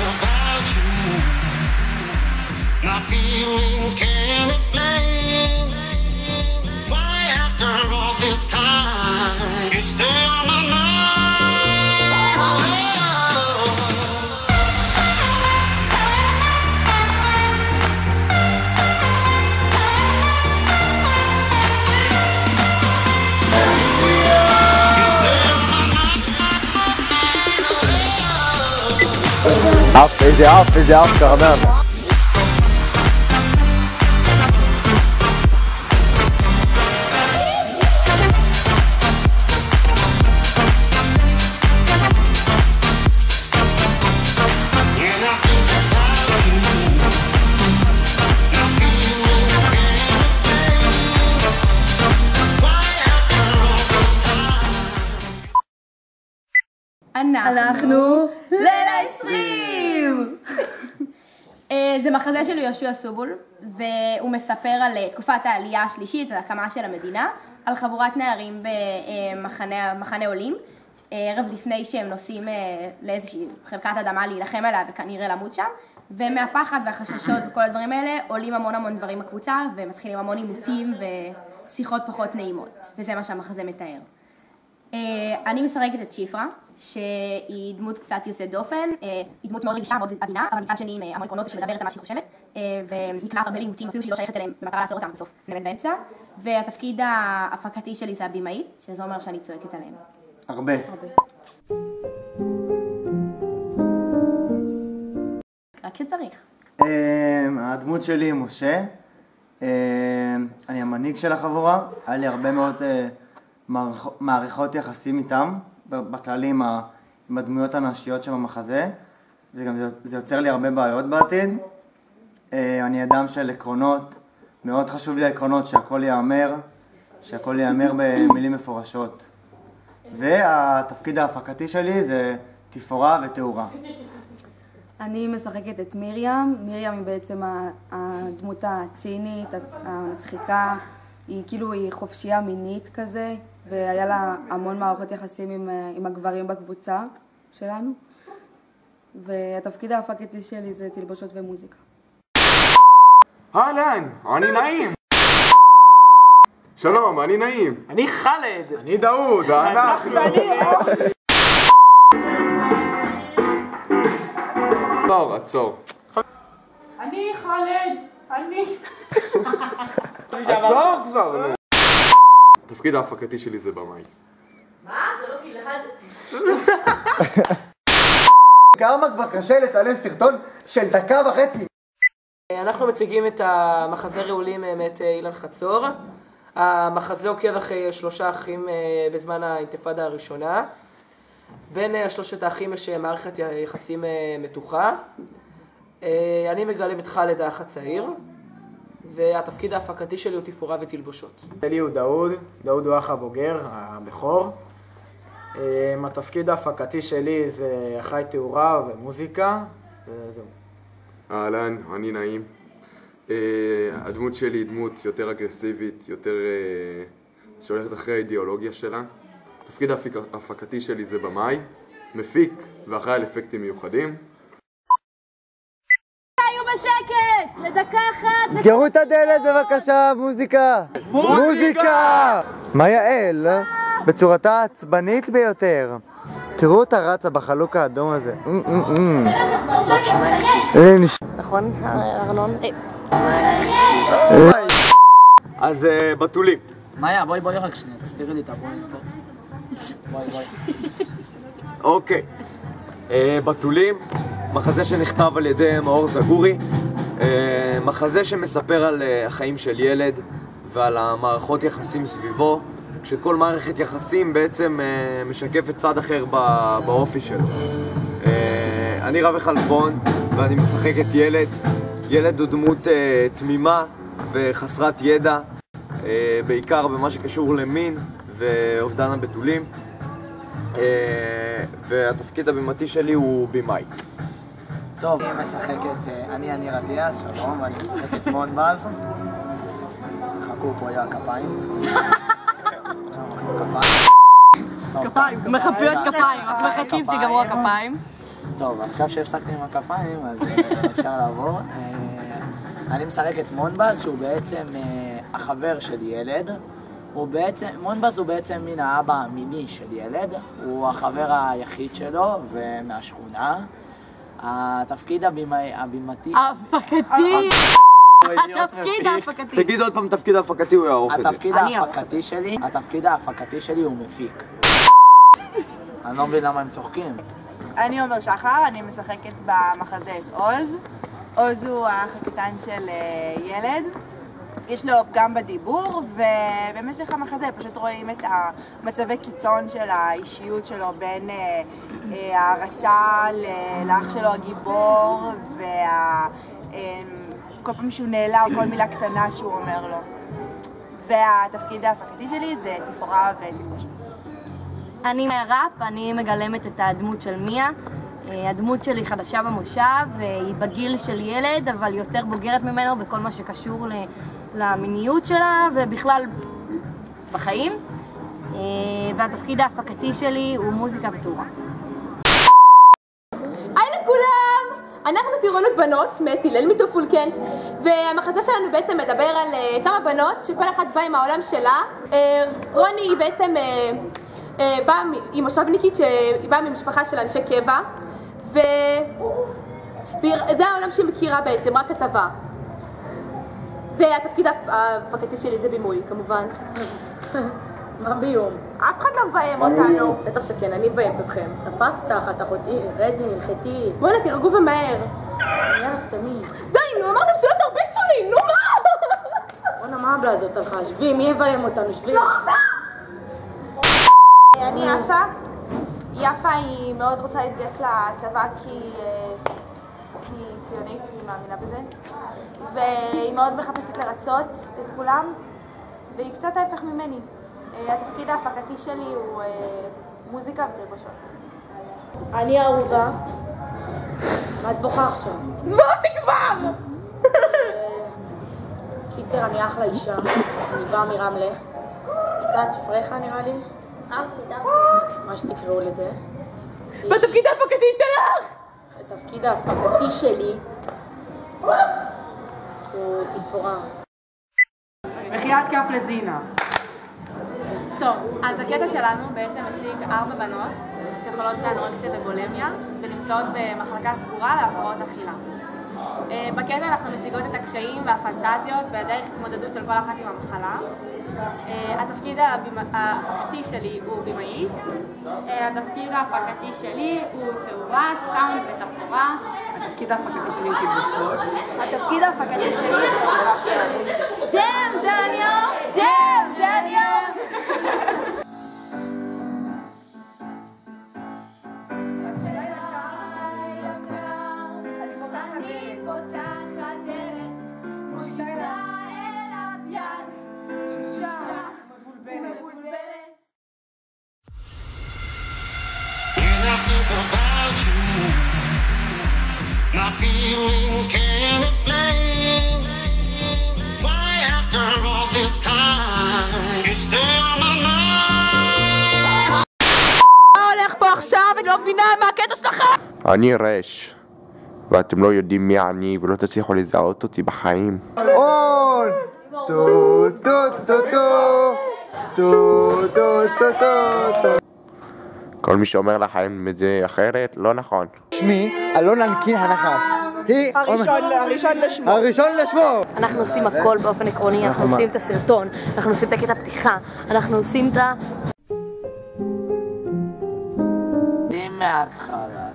about you. My feelings can't explain why after all this time you stay on my mind. איזה אף קרנן. אנחנו ליל ה-20! זה מחזה של יהושע סובול, והוא מספר על תקופת העלייה השלישית והקמה של המדינה, על חבורת נערים במחנה עולים, ערב לפני שהם נוסעים לאיזושהי חלקת אדמה להילחם עליה וכנראה למות שם, ומהפחד והחששות וכל הדברים האלה עולים המון דברים בקבוצה, ומתחילים המון עימותים ושיחות פחות נעימות, וזה מה שהמחזה מתאר. אני משחקת את שיפרה, שהיא דמות קצת יוצאת דופן, היא דמות מאוד רגישה, מאוד עדינה, אבל מצד שני עם המון עקרונות שמדברת על מה שהיא חושבת, ונקלעת הרבה לעימותים אפילו שהיא לא שייכת אליהם במטרה לעצור אותם בסוף נאמן באמצע, והתפקיד ההפקתי שלי זה הבימאית, שזה אומר שאני צועקת עליהם. הרבה. רק שצריך. הדמות שלי היא משה, אני המנהיג של החבורה, היה לי הרבה מאוד מערכות יחסים איתם, בכללי עם הדמויות הנשיות שבמחזה, וגם זה יוצר לי הרבה בעיות בעתיד. אני אדם של עקרונות, מאוד חשוב לי העקרונות שהכל ייאמר במילים מפורשות. והתפקיד ההפקתי שלי זה תפאורה ותאורה. אני משחקת את מרים. מרים היא בעצם הדמות הצינית, המצחיקה, היא כאילו היא חופשייה מינית כזה, והיה לה המון מערכות יחסים עם הגברים בקבוצה שלנו. והתפקיד ההפקתי שלי זה תלבושות ומוזיקה. אהלן, אני נעים. שלום, אני נעים. אני חלד. אני דאוד, אנחנו. עצור. אני חלד. עצור כבר, נו. התפקיד ההפקתי שלי זה במאי. מה? זה לא גלעד? כמה כבר קשה לצלם סרטון של 1.5 דקות. אנחנו מציגים את המחזה רעולים מאת אילן חצור. המחזה עוקב אחרי 3 אחים בזמן האינתיפאדה הראשונה. בין 3 האחים יש מערכת יחסים מתוחה. אני מגלם את חלד האח הצעיר, והתפקיד ההפקתי שלי הוא תפאורה ותלבושות. שלי הוא דאוד הוא האח הבוגר, הבכור. התפקיד ההפקתי שלי זה אחראי תאורה ומוזיקה, וזהו. אהלן, אני נעים. הדמות שלי היא דמות יותר אגרסיבית, יותר שהולכת אחרי האידיאולוגיה שלה. התפקיד ההפקתי שלי זה במאי, מפיק ואחראי על אפקטים מיוחדים. היו בשקט! לדקה אחת! סגרו את הדלת בבקשה, מוזיקה! מוזיקה! מה יעל? בצורתה העצבנית ביותר. תראו אותה רצה בחלוק האדום הזה. נכון, ארנון? אז בתולים. מאיה, בואי רק שנייה, תסתירי לי את הבויים פה. בואי. אוקיי. בתולים, מחזה שנכתב על ידי מאור זגורי. מחזה שמספר על החיים של ילד ועל המערכות יחסים סביבו, כשכל מערכת יחסים בעצם משקפת צד אחר באופי שלו. אני רבי חלפון ואני משחק את ילד. ילד הוא דמות תמימה וחסרת ידע, בעיקר במה שקשור למין ואובדן הבתולים. והתפקיד הבימתי שלי הוא בימאי. טוב, אני משחק את אני רדיאס, שלום, ואני משחק את מון באז. חכו פה היה כפיים. כפיים. מחפיות כפיים, אנחנו מחכים שיגמרו הכפיים. טוב, עכשיו שהפסקתי עם הכפיים, אז אפשר לעבור. אני משחק את מונבז, שהוא בעצם החבר של ילד. מונבז הוא בעצם מן האבא המיני של ילד. הוא החבר היחיד שלו ומהשכונה. התפקיד הבימתי... ההפקתי! התפקיד ההפקתי. תגיד עוד פעם, תפקיד ההפקתי הוא יערוך את זה. התפקיד ההפקתי שלי הוא מפיק. אני לא מבין למה הם צוחקים. אני עומר שחר, אני משחקת במחזה את עוז. עוז הוא החקטן של ילד. יש לו פגם בדיבור, ובמשך המחזה פשוט רואים את המצבי קיצון של האישיות שלו בין הערצה לאח שלו הגיבור, כל פעם שהוא נעלם, כל מילה קטנה שהוא אומר לו. והתפקיד ההפקתי שלי זה תפאורה ותלבושת. אני מהראפ, אני מגלמת את הדמות של מיה. הדמות שלי חדשה במושב, היא בגיל של ילד, אבל יותר בוגרת ממנו בכל מה שקשור למיניות שלה ובכלל בחיים. והתפקיד ההפקתי שלי הוא מוזיקה ותאורה. היי לכולם! אנחנו טירונות בנות מאת הלל מטופולקנט, והמחזה שלנו בעצם מדבר על כמה בנות שכל אחת באה עם העולם שלה. רוני היא בעצם היא מושבניקית שהיא באה ממשפחה של אנשי קבע, וזה העולם שהיא מכירה בעצם, רק הצבא. והתפקיד ההפקתי שלי זה בימוי, כמובן. מה ביום? אף אחד לא מביים אותנו. בטח שכן, אני מביימת אתכם. תפסת, חתכותי, רדי, הנחתי. בוא'נה, תירגעו ומהר. יאללה, סתמי. די, נו, אמרתם שלא תרביצו לי, נו מה? בוא'נה, מה הבלה הזאת עליך? שבי, מי יביים אותנו? שבי. לא רוצה! אני יפה. יפה היא מאוד רוצה להתגייס לצבא כי היא ציונית, היא מאמינה בזה. והיא מאוד מחפשת לרצות את כולם, והיא קצת ההפך ממני. התפקיד ההפקתי שלי הוא מוזיקה ותלבושות. אני אהובה. מה את בוכה עכשיו? זמרתי כבר! קיצר, אני אחלה אישה. אני באה מרמלה. קצת פרחה נראה לי. מה שתקראו לזה. בתפקיד ההפקתי שלך! התפקיד ההפקתי שלי הוא תפאורה. מחיית כף לזינה. טוב, אז הקטע שלנו בעצם מציג 4 בנות שחולות באנורקסיה ובולמיה ונמצאות במחלקה סגורה להפרעות אכילה. בקטע אנחנו מציגות את הקשיים והפנטזיות והדרך התמודדות של כל אחת עם המחלה. התפקיד ההפקתי שלי הוא בימאית. התפקיד ההפקתי שלי הוא תאורה, סאונד ותפאורה. התפקיד ההפקתי שלי הוא תלבושות. התפקיד ההפקתי שלי הוא דאם דניאל! דאם דניאל! My feelings can't explain why after all this time you stay on my mind. מה הולך פה עכשיו? אני לא מבינה מה הקטע שלכם! אני רש, ואתם לא יודעים מי אני ולא תצליחו לזהות אותי בחיים. און! טו טו טו טו טו טו טו טו. כל מי שאומר לכם את זה אחרת, לא נכון. שמי אלון הנקין הנחש. היא הראשון לשמו. אנחנו עושים הכל באופן עקרוני, אנחנו עושים את הסרטון, אנחנו עושים את הקטע הפתיחה, אנחנו עושים את מההתחלה.